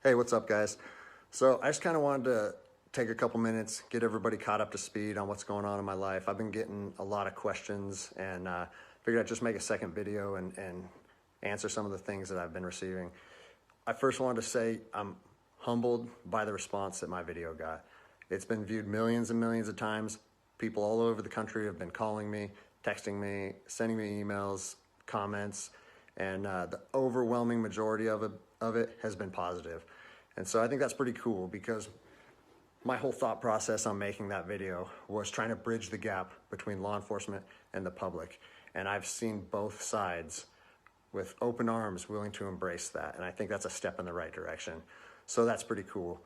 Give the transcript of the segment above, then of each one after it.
Hey, what's up, guys? So I just kind of wanted to take a couple minutes, get everybody caught up to speed on what's going on in my life. I've been getting a lot of questions and figured I'd just make a second video and answer some of the things that I've been receiving. I first wanted to say I'm humbled by the response that my video got. It's been viewed millions and millions of times. People all over the country have been calling me, texting me, sending me emails, comments, and the overwhelming majority of it has been positive. And so I think that's pretty cool because my whole thought process on making that video was trying to bridge the gap between law enforcement and the public. And I've seen both sides with open arms willing to embrace that. And I think that's a step in the right direction. So that's pretty cool.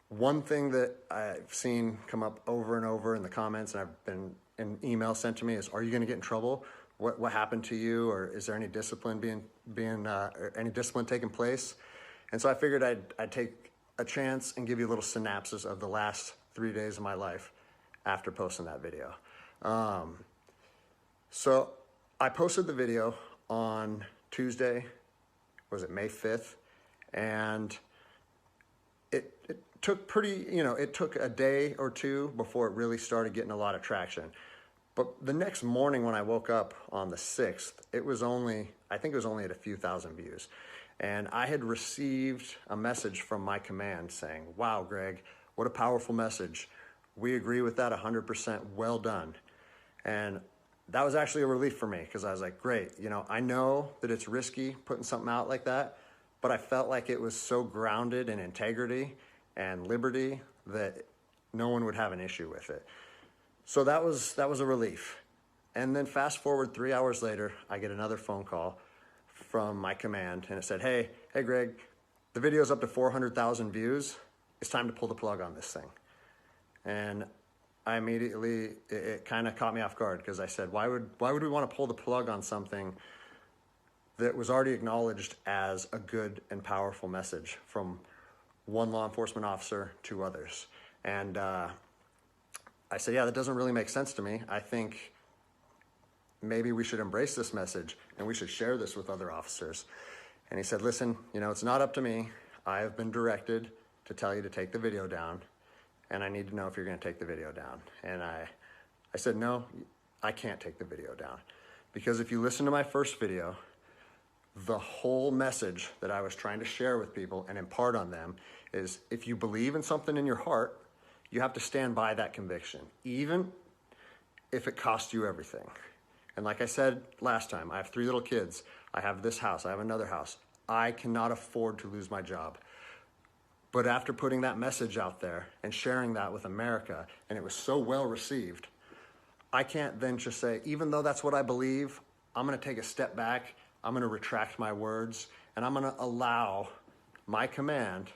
One thing that I've seen come up over and over in the comments, and I've been in emails sent to me, is, are you going to get in trouble? What happened to you? Or is there any discipline any discipline taking place? And so I figured I'd take a chance and give you a little synopsis of the last 3 days of my life after posting that video. So I posted the video on Tuesday, was it May 5th? And it took it took a day or two before it really started getting a lot of traction. But the next morning when I woke up on the 6th, I think it was only at a few thousand views. And I had received a message from my command saying, wow, Greg, what a powerful message. We agree with that 100%, well done. And that was actually a relief for me because I was like, great, I know that it's risky putting something out like that, but I felt like it was so grounded in integrity and liberty that no one would have an issue with it. So that was a relief. And then fast forward 3 hours later, I get another phone call from my command and it said, hey Greg, the video's up to 400,000 views. It's time to pull the plug on this thing. And I immediately, it kind of caught me off guard because I said, why would we want to pull the plug on something that was already acknowledged as a good and powerful message from one law enforcement officer to others? And I said, yeah, that doesn't really make sense to me. I think maybe we should embrace this message and we should share this with other officers. And he said, listen, it's not up to me. I have been directed to tell you to take the video down, and I need to know if you're going to take the video down. And I said, no, I can't take the video down. Because if you listen to my first video, the whole message that I was trying to share with people and impart on them is, if you believe in something in your heart, you have to stand by that conviction, even if it costs you everything. And like I said last time, I have 3 little kids. I have this house, I have another house. I cannot afford to lose my job. But after putting that message out there and sharing that with America, and it was so well received, I can't then just say, even though that's what I believe, I'm gonna take a step back, I'm gonna retract my words, and I'm gonna allow my command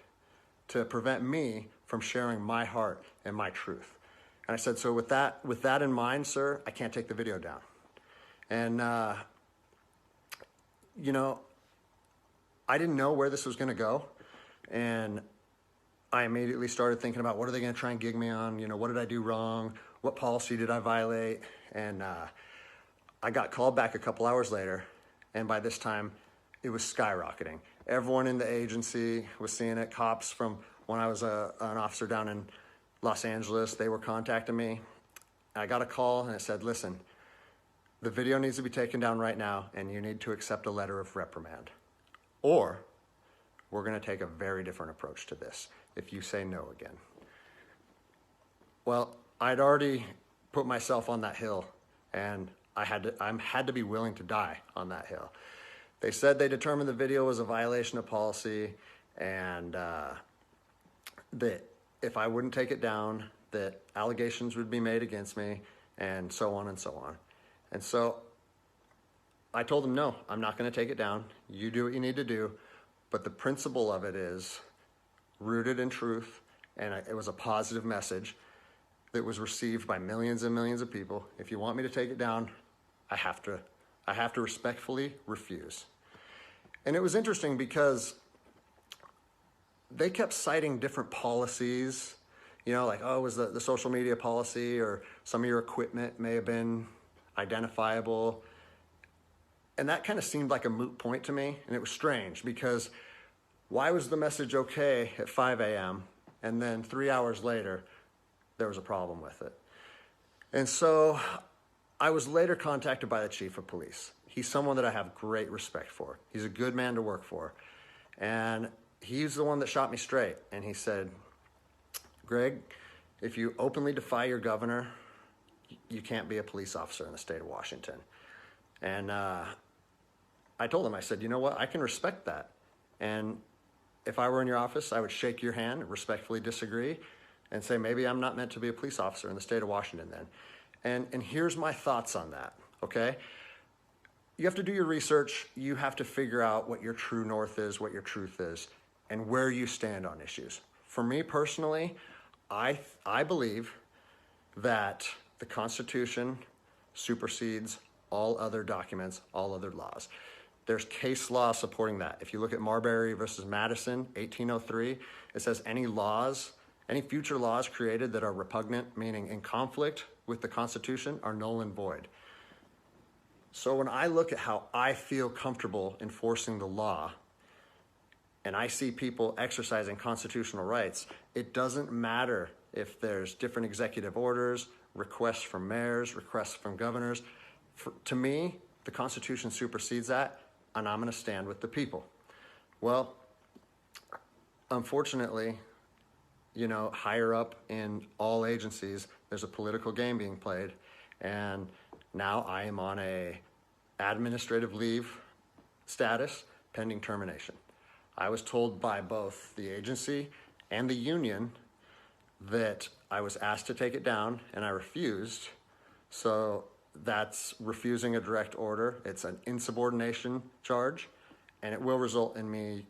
to prevent me from sharing my heart and my truth. And I said, so with that in mind, sir, I can't take the video down. And, I didn't know where this was going to go. And I immediately started thinking about, what are they going to try and gig me on? What did I do wrong? What policy did I violate? And I got called back a couple hours later. And by this time, it was skyrocketing. Everyone in the agency was seeing it. Cops from when I was an officer down in Los Angeles, they were contacting me. I got a call and it said, listen, the video needs to be taken down right now and you need to accept a letter of reprimand. Or we're going to take a very different approach to this if you say no again. Well, I'd already put myself on that hill and I had to be willing to die on that hill. They said they determined the video was a violation of policy and that if I wouldn't take it down, that allegations would be made against me and so on and so on. And so I told them, no, I'm not going to take it down. You do what you need to do. But the principle of it is rooted in truth. And it was a positive message that was received by millions and millions of people. If you want me to take it down, I have to respectfully refuse. And it was interesting because they kept citing different policies, like, oh, it was the social media policy, or some of your equipment may have been identifiable. And that kind of seemed like a moot point to me. And it was strange because Why was the message okay at 5 a.m. and then 3 hours later, there was a problem with it? And so I was later contacted by the chief of police. He's someone that I have great respect for. He's a good man to work for. And he's the one that shot me straight. And he said, Greg, if you openly defy your governor, you can't be a police officer in the state of Washington. And I told him, I said, you know what, I can respect that. And if I were in your office, I would shake your hand, respectfully disagree, and say, maybe I'm not meant to be a police officer in the state of Washington then. And here's my thoughts on that, okay? You have to do your research. You have to figure out what your true north is, what your truth is, and where you stand on issues. For me personally, I believe that the Constitution supersedes all other documents, all other laws. There's case law supporting that. If you look at Marbury versus Madison, 1803, it says any future laws created that are repugnant, meaning in conflict with the Constitution, are null and void. So when I look at how I feel comfortable enforcing the law, and I see people exercising constitutional rights, it doesn't matter if there's different executive orders, requests from mayors, requests from governors. To me, the Constitution supersedes that, and I'm going to stand with the people. Well, unfortunately, higher up in all agencies, there's a political game being played, and now I am on a administrative leave status pending termination. I was told by both the agency and the union that I was asked to take it down, and I refused. So that's refusing a direct order. It's an insubordination charge, and it will result in me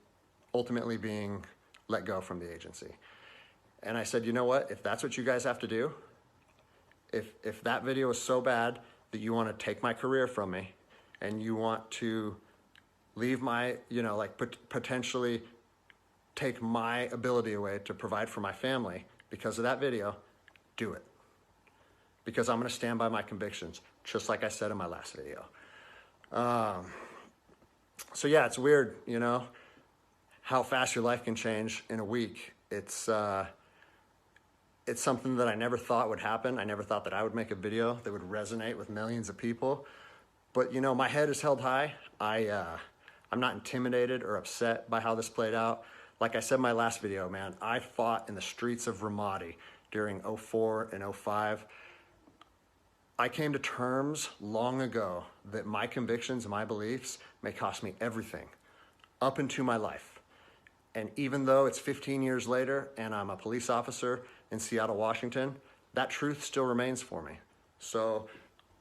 ultimately being let go from the agency. And I said, you know what? If that's what you guys have to do, if that video is so bad that you want to take my career from me and you want to leave my, potentially take my ability away to provide for my family because of that video, do it. Because I'm going to stand by my convictions, just like I said in my last video. So yeah, it's weird, how fast your life can change in a week. It's something that I never thought would happen. I never thought that I would make a video that would resonate with millions of people. But my head is held high. I'm not intimidated or upset by how this played out. Like I said in my last video, man, I fought in the streets of Ramadi during 04 and 05. I came to terms long ago that my convictions and my beliefs may cost me everything up into my life. And even though it's 15 years later and I'm a police officer in Seattle, Washington, that truth still remains for me. So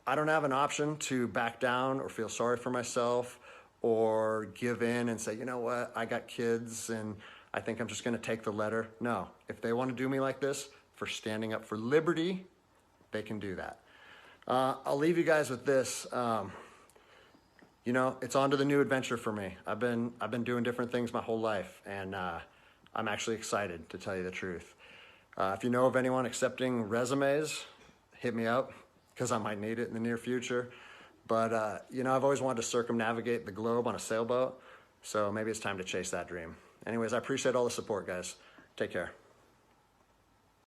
I don't have an option to back down or feel sorry for myself or give in and say, you know what, I got kids and I think I'm just going to take the letter. No, if they want to do me like this for standing up for liberty, they can do that. I'll leave you guys with this. It's on to the new adventure for me. I've been doing different things my whole life, and I'm actually excited, to tell you the truth. If you know of anyone accepting resumes, hit me up, because I might need it in the near future. But, I've always wanted to circumnavigate the globe on a sailboat, so maybe it's time to chase that dream. Anyways, I appreciate all the support, guys. Take care.